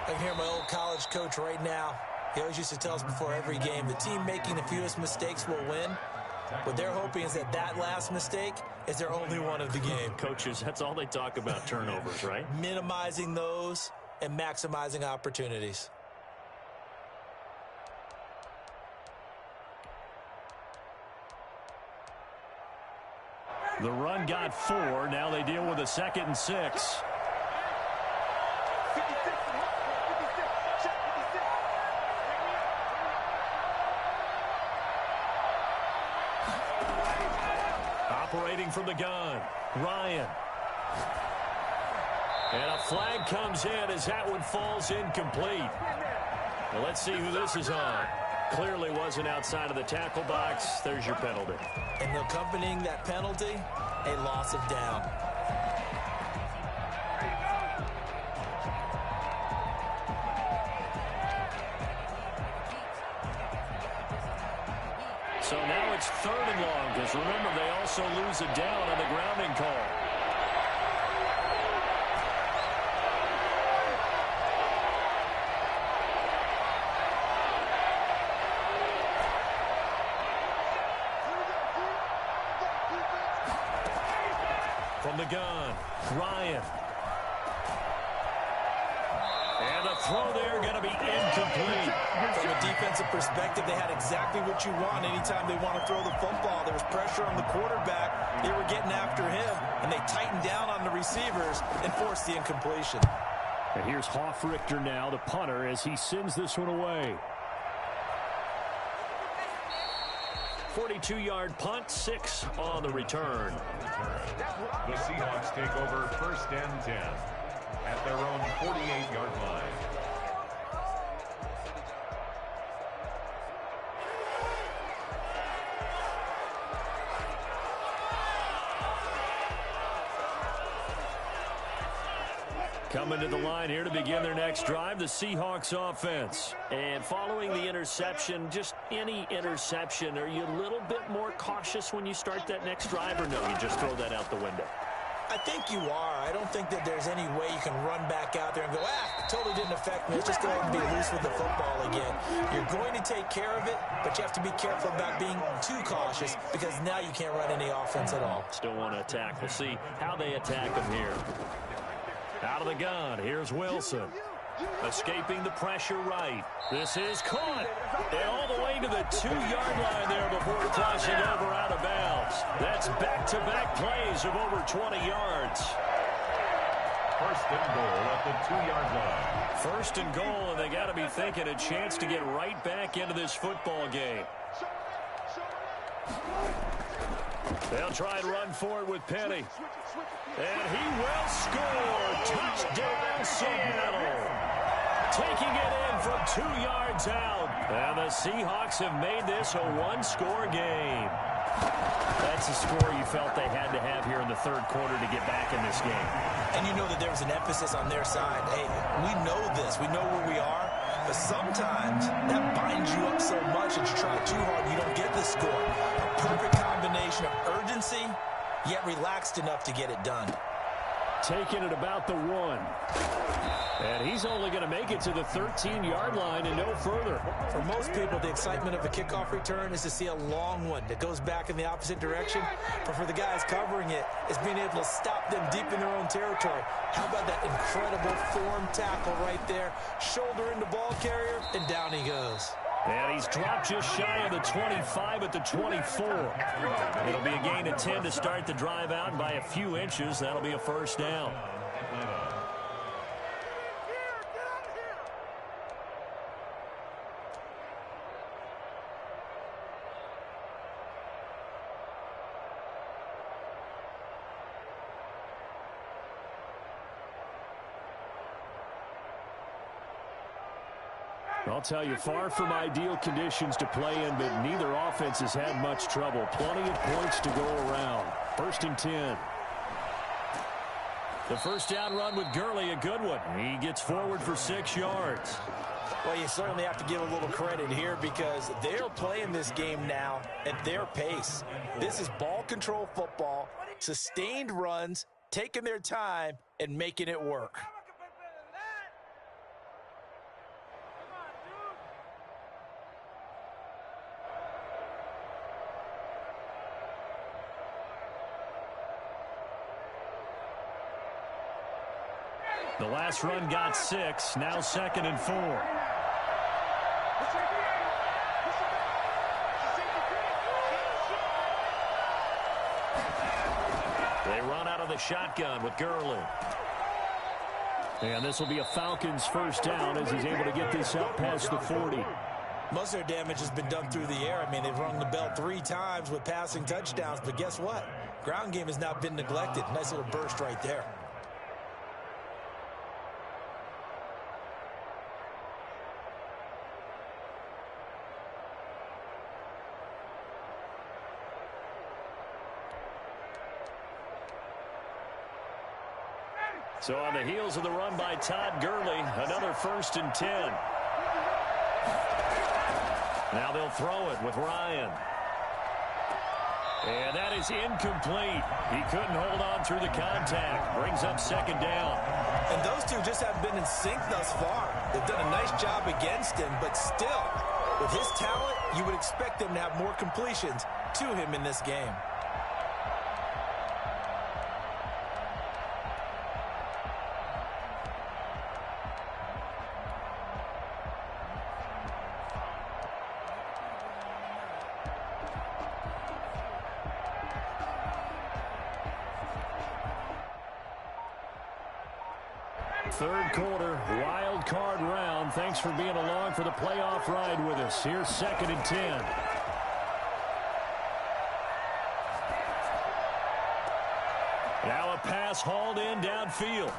I can hear my old college coach right now. He always used to tell us before every game, the team making the fewest mistakes will win. What they're hoping is that that last mistake is their only one of the game. Coaches, that's all they talk about, turnovers, right? Minimizing those and maximizing opportunities. The run got 4. Now they deal with a 2nd and 6. Operating from the gun, Ryan. And a flag comes in as that one falls incomplete. Well, let's see who this is on. Clearly wasn't outside of the tackle box. There's your penalty. And accompanying that penalty, a loss of down. So now it's 3rd and long, because remember, they also lose a down on the grounding call. From the gun, Ryan. And the throw there going to be incomplete. From a defensive perspective, they had exactly what you want anytime they want to throw the football. There was pressure on the quarterback. They were getting after him, and they tightened down on the receivers and forced the incompletion. And here's Hoffrichter now, the punter, as he sends this one away. 42-yard punt, 6 on the return. The Seahawks take over 1st and 10 at their own 48-yard line. Coming to the line here to begin their next drive, the Seahawks offense. And following the interception, just any interception, are you a little bit more cautious when you start that next drive, or no, you just throw that out the window? I think you are. I don't think that there's any way you can run back out there and go, totally didn't affect me. Let's just go ahead and be loose with the football again. You're going to take care of it, but you have to be careful about being too cautious because now you can't run any offense at all. Still want to attack. We'll see how they attack them here. Out of the gun, here's Wilson. Escaping the pressure right. This is caught. And all the way to the 2-yard line there before crossing over out of bounds. That's back-to-back plays of over 20 yards. 1st and goal at the 2-yard line. 1st and goal, and they got to be thinking a chance to get right back into this football game. They'll try and run forward with Penny. And he will score. Touchdown, Seattle. Taking it in from 2 yards out. And the Seahawks have made this a 1-score game. That's a score you felt they had to have here in the 3rd quarter to get back in this game. And you know that there was an emphasis on their side. Hey, we know this. We know where we are. But sometimes that binds you up so much that you try too hard, you don't get the score. A perfect combination of urgency, yet relaxed enough to get it done. Taking it about the 1. And he's only going to make it to the 13-yard line and no further. For most people, the excitement of a kickoff return is to see a long one that goes back in the opposite direction. But for the guys covering it, it's being able to stop them deep in their own territory. How about that incredible form tackle right there? Shoulder in the ball carrier, and down he goes. And he's dropped just shy of the 25 at the 24. It'll be a gain of 10 to start the drive out, and by a few inches, that'll be a 1st down. I'll tell you, far from ideal conditions to play in, but neither offense has had much trouble. Plenty of points to go around. 1st and 10. The first down run with Gurley, a good one. He gets forward for 6 yards. Well, you certainly have to give a little credit here because they're playing this game now at their pace. This is ball control football, sustained runs, taking their time, and making it work. The last run got 6, now 2nd and 4. They run out of the shotgun with Gurley. And this will be a Falcons first down as he's able to get this up past the 40. Most of their damage has been done through the air. I mean, they've rung the bell 3 times with passing touchdowns, but guess what? Ground game has not been neglected. Nice little burst right there. So on the heels of the run by Todd Gurley, another 1st and 10. Now they'll throw it with Ryan. And that is incomplete. He couldn't hold on through the contact. Brings up 2nd down. And those two just haven't been in sync thus far. They've done a nice job against him, but still, with his talent, you would expect them to have more completions to him in this game. Third quarter, wild card round. Thanks for being along for the playoff ride with us. Here's 2nd and 10. Now a pass hauled in downfield.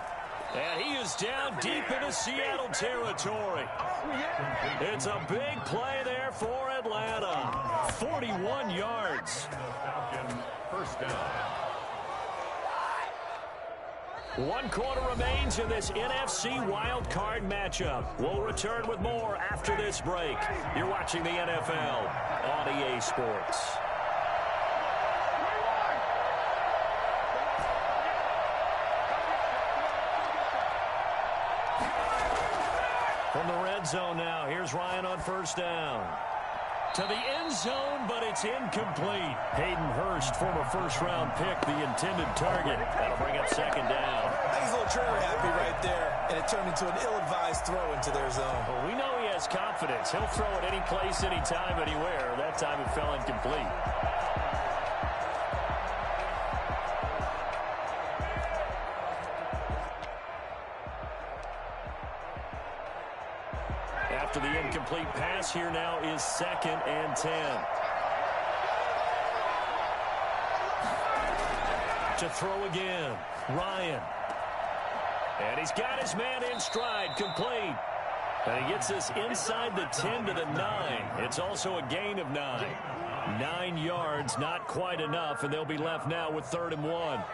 And he is down deep into Seattle territory. It's a big play there for Atlanta. 41 yards. Falcons first down. 1 quarter remains in this NFC wild card matchup. We'll return with more after this break. You're watching the NFL on EA Sports. From the red zone now, here's Ryan on 1st down. To the end zone, but it's incomplete. Hayden Hurst, former first-round pick, the intended target. That'll bring up 2nd down. I think he's a little trigger happy right there, and it turned into an ill-advised throw into their zone. Well, we know he has confidence. He'll throw it any place, anytime, anywhere. That time it fell incomplete. After the incomplete pass, here now is 2nd and 10. To throw again, Ryan. And he's got his man in stride, complete. And he gets this inside the 10 to the 9. It's also a gain of 9. 9 yards, not quite enough, and they'll be left now with 3rd and 1.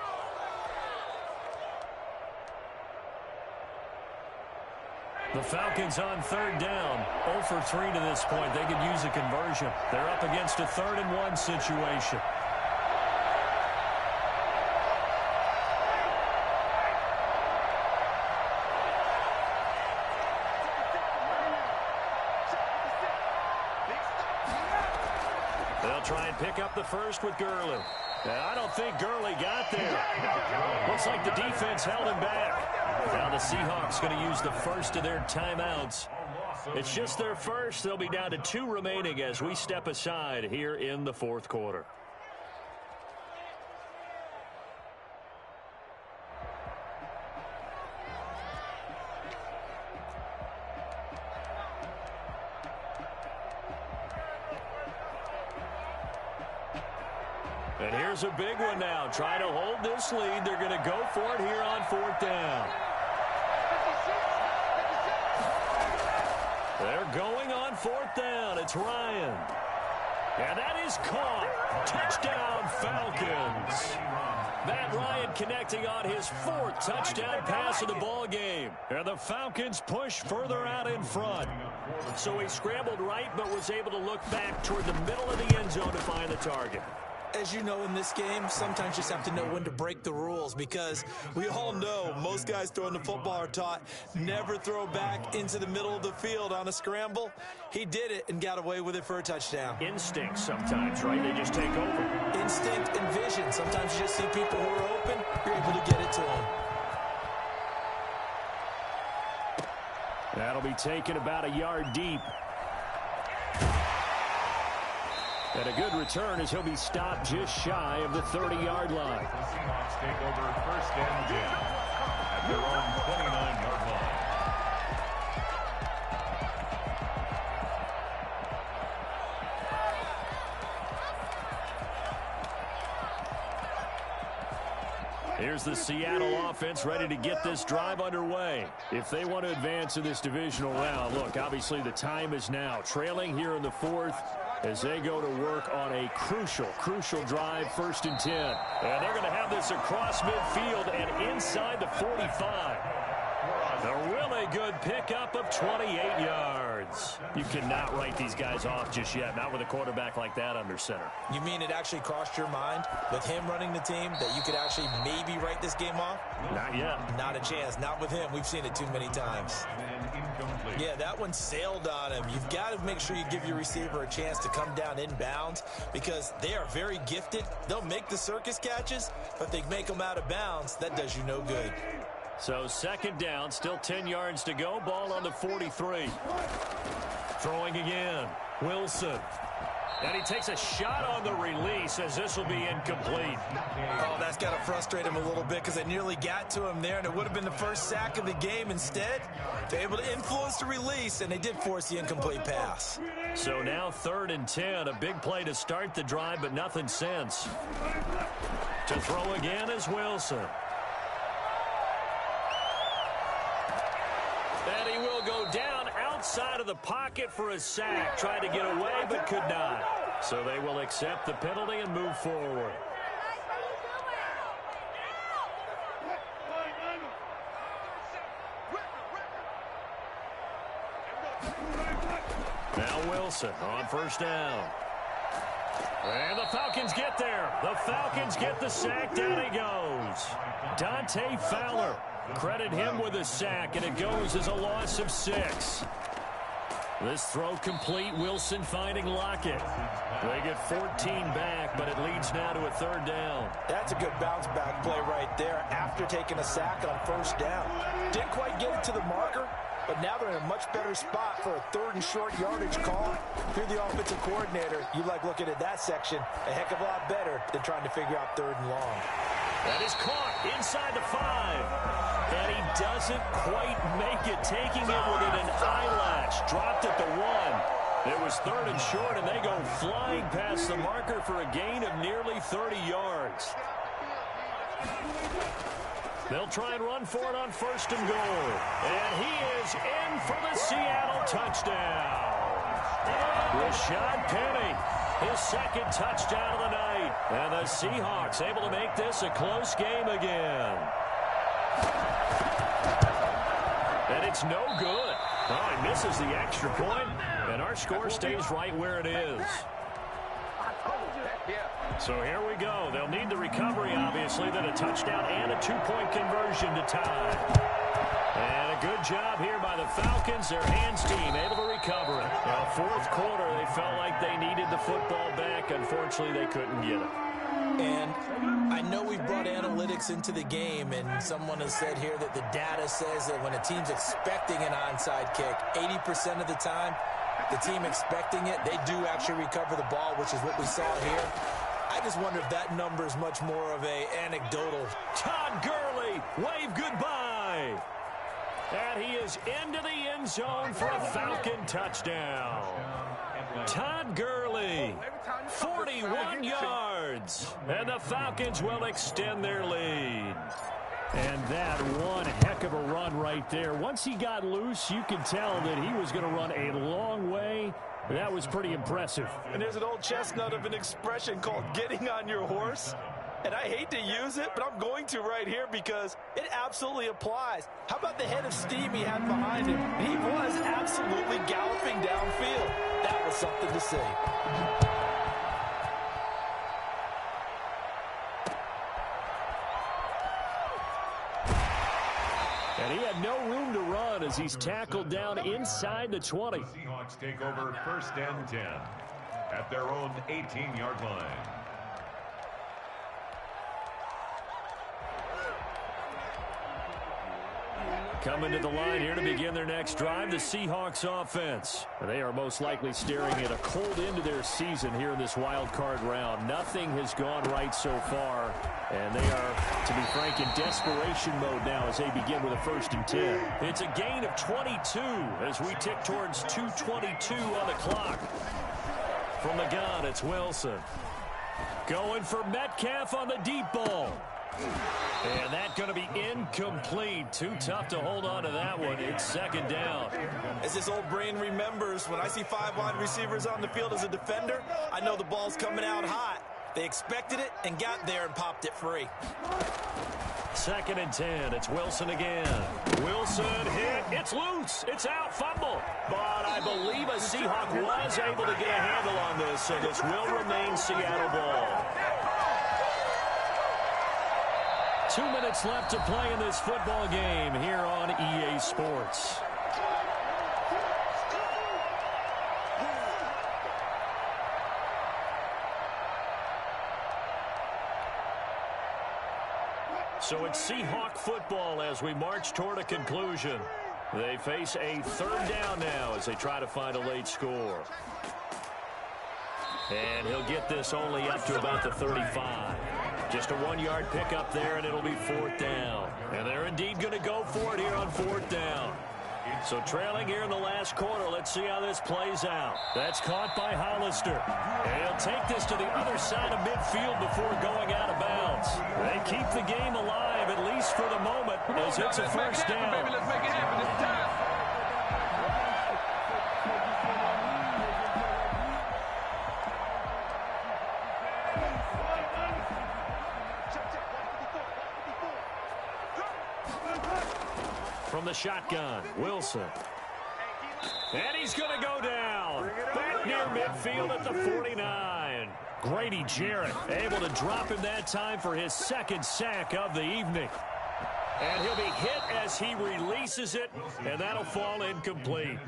The Falcons on 3rd down, 0 for 3 to this point. They could use a conversion. They're up against a 3rd and 1 situation. They'll try and pick up the first with Gurley. I don't think Gurley got there. Looks like the defense held him back. Now the Seahawks going to use the first of their timeouts. It's just their first. They'll be down to 2 remaining as we step aside here in the 4th quarter. And here's a big one now. Trying to hold this lead. They're going to go for it here on 4th down. They're going on fourth down. It's Ryan. And that is caught. Touchdown, Falcons. Matt Ryan connecting on his fourth touchdown pass of the ball game. And the Falcons push further out in front. So he scrambled right but was able to look back toward the middle of the end zone to find the target. As you know, in this game, sometimes you just have to know when to break the rules, because we all know most guys throwing the football are taught never throw back into the middle of the field on a scramble. He did it and got away with it for a touchdown. Instinct sometimes, right? They just take over. Instinct and vision. Sometimes you just see people who are open, you're able to get it to them. That'll be taken about a yard deep. And a good return as he'll be stopped just shy of the 30-yard line. The Seahawks take over first and 10 at their own 29-yard line. Here's the Seattle offense ready to get this drive underway. If they want to advance in this divisional round, look, obviously the time is now. Trailing here in the fourth as they go to work on a crucial drive, first and 10. And they're going to have this across midfield and inside the 45. A really good pickup of 28 yards. You cannot write these guys off just yet, not with a quarterback like that under center. You mean it actually crossed your mind with him running the team that you could actually maybe write this game off? Not yet. Not a chance. Not with him. We've seen it too many times. Yeah, that one sailed on him. You've got to make sure you give your receiver a chance to come down inbounds, because they are very gifted. They'll make the circus catches, but if they make them out of bounds, that does you no good. So second down, still 10 yards to go. Ball on the 43. Throwing again. Wilson. And he takes a shot on the release as this will be incomplete. Oh, that's got to frustrate him a little bit, because they nearly got to him there, and it would have been the first sack of the game. Instead, they're able to influence the release, and they did force the incomplete pass. So now third and 10. A big play to start the drive, but nothing since. To throw again is Wilson. And he will go down outside of the pocket for a sack. Tried to get away, but could not. So they will accept the penalty and move forward. Now Wilson on first down. And the Falcons get there. The Falcons get the sack. Down he goes. Dante Fowler. Credit him with a sack, and it goes as a loss of 6. This throw complete. Wilson finding Lockett. They get 14 back, but it leads now to a third down. That's a good bounce back play right there after taking a sack on first down. Didn't quite get it to the marker, but now they're in a much better spot for a third and short yardage call. If you're the offensive coordinator, you like looking at that section a heck of a lot better than trying to figure out third and long. That is caught inside the 5. And he doesn't quite make it, taking it within an eyelash. Dropped at the 1. It was third and short, and they go flying past the marker for a gain of nearly 30 yards. They'll try and run for it on first and goal. And he is in for the Seattle touchdown. Rashad Penny, his second touchdown of the night. And the Seahawks able to make this a close game again. And it's no good. Oh, he misses the extra point, and our score stays right where it is. So here we go. They'll need the recovery, obviously, then a touchdown and a 2-point conversion to tie. And a good job here by the Falcons. Their hands team able to recover it. Now, fourth quarter, they felt like they needed the football back. Unfortunately, they couldn't get it. And I know we've brought analytics into the game, and someone has said here that the data says that when a team's expecting an onside kick, 80% of the time, the team expecting it, they do actually recover the ball, which is what we saw here. I just wonder if that number is much more of a anecdotal. Todd Gurley, wave goodbye. And he is into the end zone for a Falcon touchdown. Todd Gurley, 41 yards. And the Falcons will extend their lead. And that one heck of a run right there. Once he got loose, you could tell that he was going to run a long way. That was pretty impressive. And there's an old chestnut of an expression called getting on your horse. And I hate to use it, but I'm going to right here because it absolutely applies. How about the head of steam he had behind him? He was absolutely galloping downfield. That was something to see. And he had no room to run as he's tackled down inside the 20. The Seahawks take over 1st and 10 at their own 18-yard line. Coming to the line here to begin their next drive, the Seahawks offense. They are most likely staring at a cold end to their season here in this wild card round. Nothing has gone right so far, and they are, to be frank, in desperation mode now as they begin with a 1st and 10. It's a gain of 22 as we tick towards 2:22 on the clock. From the gun, it's Wilson. Going for Metcalf on the deep ball. And that's going to be incomplete. Too tough to hold on to that one. It's 2nd down. As this old brain remembers, when I see 5 wide receivers on the field as a defender, I know the ball's coming out hot. They expected it and got there and popped it free. 2nd and 10. It's Wilson again. Wilson hit. It's loose. It's out. Fumble. But I believe a Seahawk was able to get a handle on this, so this will remain Seattle ball. 2 minutes left to play in this football game here on EA Sports. So it's Seahawk football as we march toward a conclusion. They face a 3rd down now as they try to find a late score. And he'll get this only up to about the 35. Just a 1-yard pickup there, and it'll be 4th down. And they're indeed going to go for it here on 4th down. So trailing here in the last quarter. Let's see how this plays out. That's caught by Hollister. And he'll take this to the other side of midfield before going out of bounds. They keep the game alive, at least for the moment, as it's a 1st down. Let's make it happen. It's time. From the shotgun, Wilson. And he's going to go down. Back near midfield at the 49. Grady Jarrett able to drop him that time for his 2nd sack of the evening. And he'll be hit as he releases it, and that'll fall incomplete.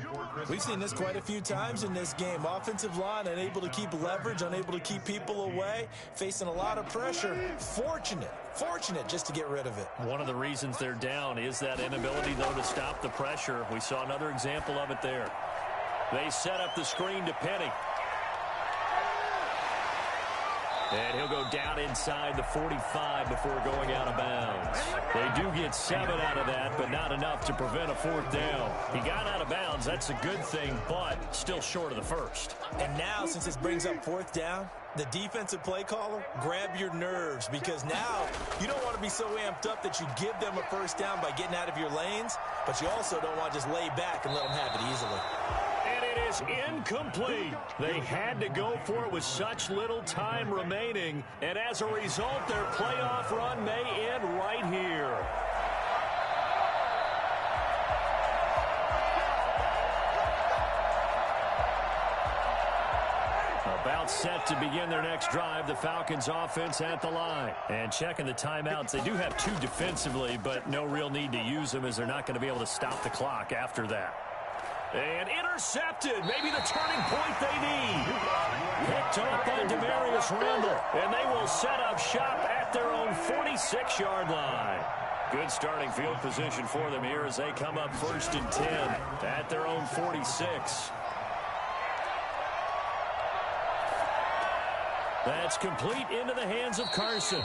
We've seen this quite a few times in this game. Offensive line unable to keep leverage, unable to keep people away, facing a lot of pressure. Fortunate just to get rid of it. One of the reasons they're down is that inability, though, to stop the pressure. We saw another example of it there. They set up the screen to Penny. And he'll go down inside the 45 before going out of bounds. They do get 7 out of that, but not enough to prevent a 4th down. He got out of bounds. That's a good thing, but still short of the 1st. And now, since this brings up 4th down, the defensive play caller, grab your nerves, because now you don't want to be so amped up that you give them a 1st down by getting out of your lanes, but you also don't want to just lay back and let them have it easily. And it is incomplete. They had to go for it with such little time remaining, and as a result, their playoff run may end right here. About set to begin their next drive, the Falcons offense at the line. And checking the timeouts, they do have 2 defensively, but no real need to use them as they're not going to be able to stop the clock after that. And intercepted, maybe the turning point they need. Picked up by Demarius Randall, and they will set up shop at their own 46-yard line. Good starting field position for them here as they come up 1st and 10 at their own 46. That's complete into the hands of Carson.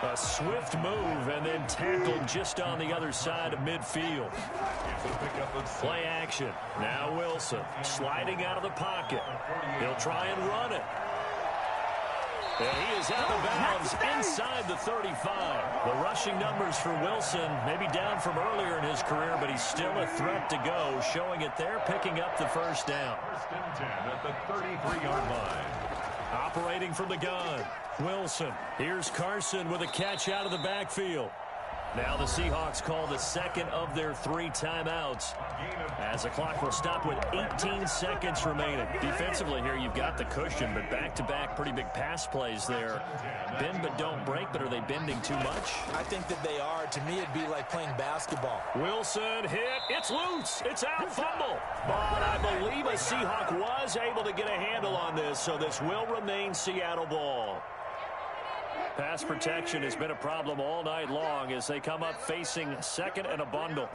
A swift move and then tackled just on the other side of midfield. Play action. Now Wilson sliding out of the pocket. He'll try and run it. And he is out of bounds inside the 35. The rushing numbers for Wilson maybe down from earlier in his career, but he's still a threat to go, showing it there, picking up the first down. First and 10 at the 33-yard line. Operating from the gun, Wilson. Here's Carson with a catch out of the backfield. Now the Seahawks call the second of their 3 timeouts, as the clock will stop with 18 seconds remaining. Defensively here, you've got the cushion, but back-to-back pretty big pass plays there. Bend but don't break, but are they bending too much? I think that they are. To me, it'd be like playing basketball. Wilson hit. It's loose. It's out. Fumble. But I believe a Seahawk was able to get a handle on this, so this will remain Seattle ball. Pass protection has been a problem all night long as they come up facing second and a bundle.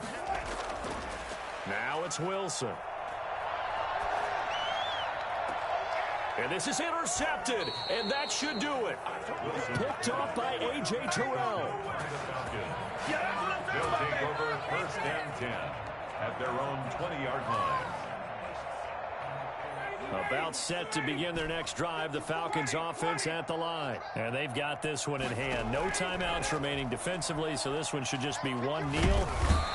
Now it's Wilson. And this is intercepted, and that should do it. Picked off by A.J. Terrell. They'll take over first and 10 at their own 20-yard line. About set to begin their next drive, the Falcons offense at the line. And they've got this one in hand. No timeouts remaining defensively, so this one should just be one kneel.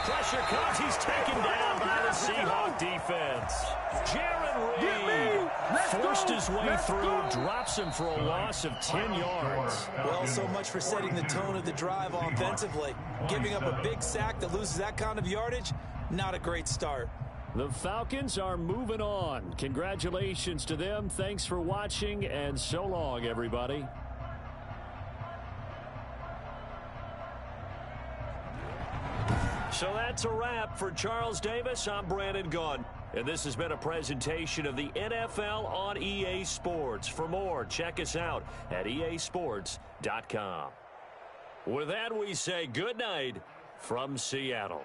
Pressure comes. He's taken down by the Seahawk defense. Jaron Reed forced his way through, drops him for a loss of 10 yards. Well, so much for setting the tone of the drive offensively. Giving up a big sack that loses that kind of yardage, not a great start. The Falcons are moving on. Congratulations to them. Thanks for watching, and so long, everybody. So that's a wrap for Charles Davis. I'm Brandon Gunn. And this has been a presentation of the NFL on EA Sports. For more, check us out at easports.com. With that, we say good night from Seattle.